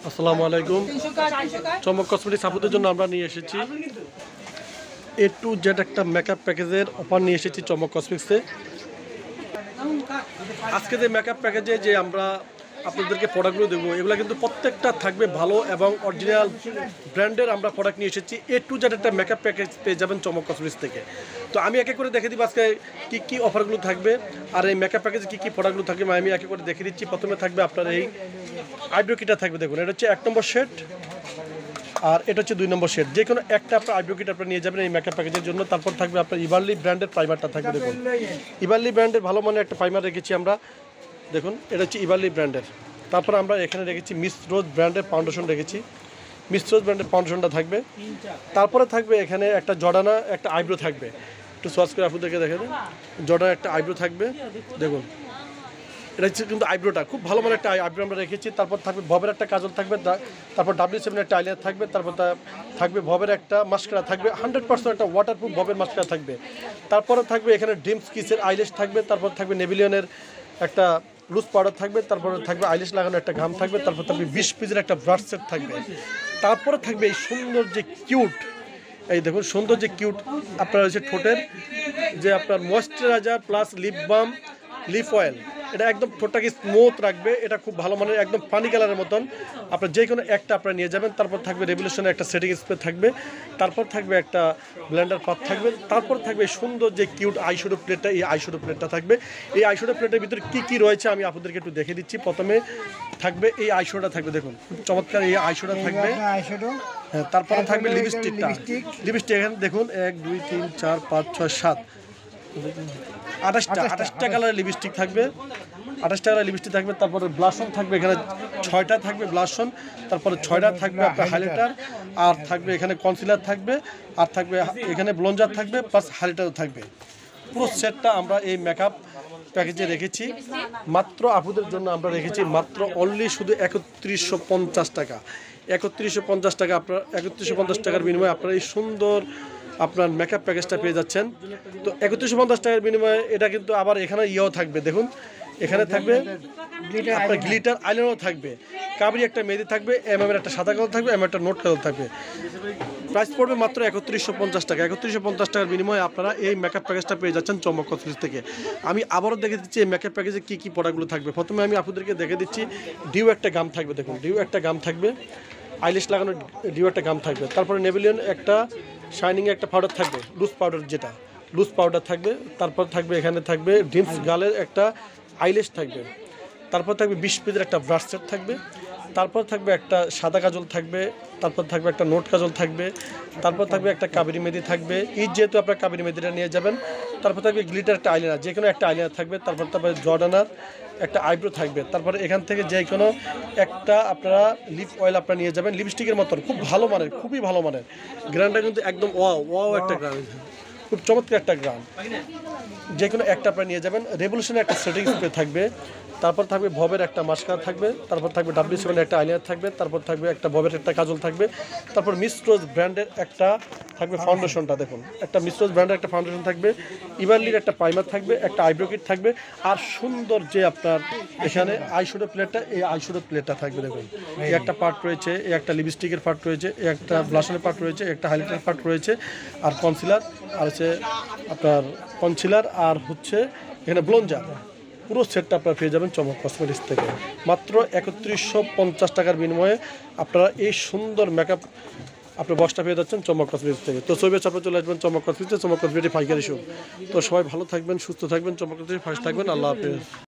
আসসালামু আলাইকুম। চমক কসমেটিক্স আপুদের জন্য আমরা নিয়ে এসেছি A to Z একটা মেকআপ প্যাকেজের অফার নিয়ে এসেছি চমক কসমেটিক্সে। আজকে যে মেকআপ প্যাকেজে যে আমরা আপনাদেরকে প্রোডাক্টগুলো দেবো, এগুলো কিন্তু প্রত্যেকটা থাকবে ভালো এবং অরিজিনাল ব্র্যান্ডের আমরা প্রোডাক্ট নিয়ে এসেছি। A to Z একটা মেকআপ প্যাকেজ পেয়ে যাবেন চমক কসমেটিক্স থেকে। তো আমি একে করে দেখে দিব আজকে কী কী অফারগুলো থাকবে আর এই মেকআপ প্যাকেজে কী কী প্রোডাক্টগুলো থাকবে আমি একে করে দেখে দিচ্ছি। প্রথমে থাকবে আপনার এই আইব্রো কিটটা থাকবে, দেখুন এটা হচ্ছে 1 নম্বর শেড আর এটা হচ্ছে 2 নম্বর শেড। যে কোনো একটা আপনার আইব্রো কিট আপনার নিয়ে যাবেন এই মেকআপ প্যাকেজের জন্য। তারপর থাকবে আপনার ইভারলি ব্র্যান্ডের প্রাইমারটা থাকবে, দেখুন ইভারলি ব্র্যান্ডের ভালো মানের একটা প্রাইমার রেখেছি আমরা, দেখুন এটা হচ্ছে ইভারলি ব্র্যান্ডের। তারপর আমরা এখানে রেখেছি মিস রোজ ব্র্যান্ডের ফাউন্ডেশন রেখেছি, মিস রোজ ব্র্যান্ডের ফাউন্ডেশনটা থাকবে। তারপরে থাকবে এখানে একটা জর্ডানা একটা আইব্রো থাকবে, একটু সার্চ করে আপনাদেরকে দেখে দিন। জর্ডানা একটা আইব্রো থাকবে, দেখুন এটা হচ্ছে কিন্তু আইব্রোটা খুব ভালো মানের একটা আইব্রো আমরা রেখেছি। তারপর থাকবে ভবের একটা কাজল থাকবে, তারপর W7 একটা আইলাইনার থাকবে, তারপর থাকবে ভবের একটা মাস্কারা থাকবে, 100% একটা ওয়াটারপ্রুফ ভবের মাস্কারা থাকবে। তারপরে থাকবে এখানে ড্রিমস কিসের আইল্যাশ থাকবে, তারপর থাকবে নেভিলিয়নের একটা লুজ পাউডার থাকবে, তারপরে থাকবে আইল্যাশ লাগানো একটা ঘাম থাকবে, তারপর থাকবে 20 পিসের একটা ব্রাশ সেট থাকবে। তারপরে থাকবে এই সুন্দর যে কিউট, এই দেখুন সুন্দর যে কিউট আপনার হচ্ছে ঠোঁটের যে আপনার moisturiser plus lip balm lip oil, এটা একদম ঠোঁটটাকে স্মুথ রাখবে, এটা খুব ভালো মানের একদম পানি কালারের মতন। আপনার যে কোনো একটা আপনারা নিয়ে যাবেন। তারপর থাকবে রেভলিউশনের একটা সেটিং স্প্রে থাকবে, তারপর থাকবে একটা ব্লেন্ডার পাত থাকবে, তারপর থাকবে সুন্দর যে কিউট আইশ্যাডো প্লেটটা, এই আইশ্যাডো প্লেটটা থাকবে। এই আইশ্যাডো প্লেটের ভিতরে কী কী রয়েছে আমি আপনাদেরকে একটু দেখে দিচ্ছি। প্রথমে থাকবে এই আইশ্যাডোটা থাকবে, দেখুন খুব চমৎকার এই আইশ্যাডো থাকবে। হ্যাঁ, তারপরে থাকবে লিপস্টিকটা, লিপস্টিক এখানে দেখুন 1 2 3 4 5 6 7 28টা কালারের লিপস্টিক থাকবে, 28টা কালারের লিপস্টিক থাকবে। তারপরে ব্লাশন থাকবে এখানে 6টা থাকবে ব্লাশন, তারপরে 6টা থাকবে আপনার হাইলাইটার, আর থাকবে এখানে কনসিলার থাকবে, আর থাকবে এখানে ব্লঞ্জার থাকবে প্লাস হাইলাইটারও থাকবে। পুরো সেটটা আমরা এই মেকআপ প্যাকেজে রেখেছি মাত্র আপুদের জন্য। আমরা রেখেছি মাত্র অনলি শুধু 3150 টাকা, 3150 টাকা। আপনার 3150 টাকার বিনিময়ে আপনারা এই সুন্দর আপনার মেকআপ প্যাকেজটা পেয়ে যাচ্ছেন। তো 3150 টাকার বিনিময়ে এটা কিন্তু আবার এখানে ইয়েও থাকবে, দেখুন এখানে থাকবে আপনার গ্লিটার আইলাইনারও থাকবে, কাবরি একটা মেহেদি থাকবে, এর একটা সাদা কালার থাকবে, একটা নোট কালার থাকবে। প্রাইস পড়বে মাত্র 3150 টাকা। 3150 টাকার বিনিময়ে আপনারা এই মেকআপ প্যাকেজটা পেয়ে যাচ্ছেন চমক কসমেটিক্স থেকে। আমি আবারও দেখে দিচ্ছি এই মেকআপ প্যাকেজে কী কী প্রোডাক্টগুলো থাকবে। প্রথমে আমি আপনাদেরকে দেখে দিচ্ছি ডিউ একটা গাম থাকবে, দেখুন ডিউ একটা গাম থাকবে, আইল্যাশ লাগানো ডিউ একটা গাম থাকবে। তারপরে নেভিলিয়ন একটা শাইনিং একটা পাউডার থাকবে, লুজ পাউডার, যেটা লুজ পাউডার থাকবে। তারপর থাকবে এখানে থাকবে ড্রিমস গালের একটা আইল্যাশ থাকবে, তারপর থাকবে 20 পিসের একটা ব্রাশ সেট থাকবে, তারপর থাকবে একটা সাদা কাজল থাকবে, তারপর থাকবে একটা নোট কাজল থাকবে, তারপর থাকবে একটা কাবেরি মেহেদি থাকবে, যেহেতু আপনার কাবেরি মেহেদিটা নিয়ে যাবেন। তারপর থাকবে গ্লিটার একটা আইলাইনার, যে কোনো একটা আইলাইনার থাকবে। তারপরে জর্ডানার একটা আইব্রো থাকবে। তারপরে এখান থেকে যে কোনো একটা আপনারা লিপ অয়েল আপনারা নিয়ে যাবেন, লিপস্টিকের মতন খুব ভালো মানের, খুবই ভালো মানের। গ্রানটা কিন্তু একদম ওয়াও একটা গ্রান, খুব চমৎকার একটা গ্রাম। যে কোনো একটা আপনারা নিয়ে যাবেন। রেভলিউশনের একটা সেটিং স্প্রে থাকবে, তারপর থাকবে ভবের একটা মাস্কারা থাকবে, তারপর থাকবে W7 একটা আইলাইনার থাকবে, তারপর থাকবে একটা ভবের একটা কাজল থাকবে, তারপর মিস রোজ ব্র্যান্ডের একটা থাকবে ফাউন্ডেশনটা, দেখুন একটা মিস রোজ ব্র্যান্ডের একটা ফাউন্ডেশন থাকবে, ইভারলির একটা প্রাইমার থাকবে, একটা আইব্রো কিট থাকবে, আর সুন্দর যে আপনার এখানে আইশ্যাডো প্লেটটা, এই আইশ্যাডো প্লেটটা থাকবে, দেখুন এই একটা পার্ট রয়েছে, এই একটা লিপস্টিকের পার্ট রয়েছে, এই একটা ব্লাশনের পার্ট রয়েছে, একটা হাইলাইটার পার্ট রয়েছে, আর কনসিলার, আর হচ্ছে আপনার কনসিলার, আর হচ্ছে এখানে ব্লঞ্জার। পুরো সেটটা আপনারা পেয়ে যাবেন চমক কসমেটিক্স থেকে মাত্র 3150 টাকার বিনিময়ে। আপনারা এই সুন্দর মেকআপ আপনার বক্সটা পেয়ে যাচ্ছেন চমক কসমেটিক্স থেকে। তো ছবি চাপে চলে আসবেন চমক কসমেটিক্সে, চমক কসমেটিক্স পাইকারি শো। তো সবাই ভালো থাকবেন, সুস্থ থাকবেন, চমক কসমেটিক্স ফার্স্ট থাকবেন। আল্লাহ হাফেজ।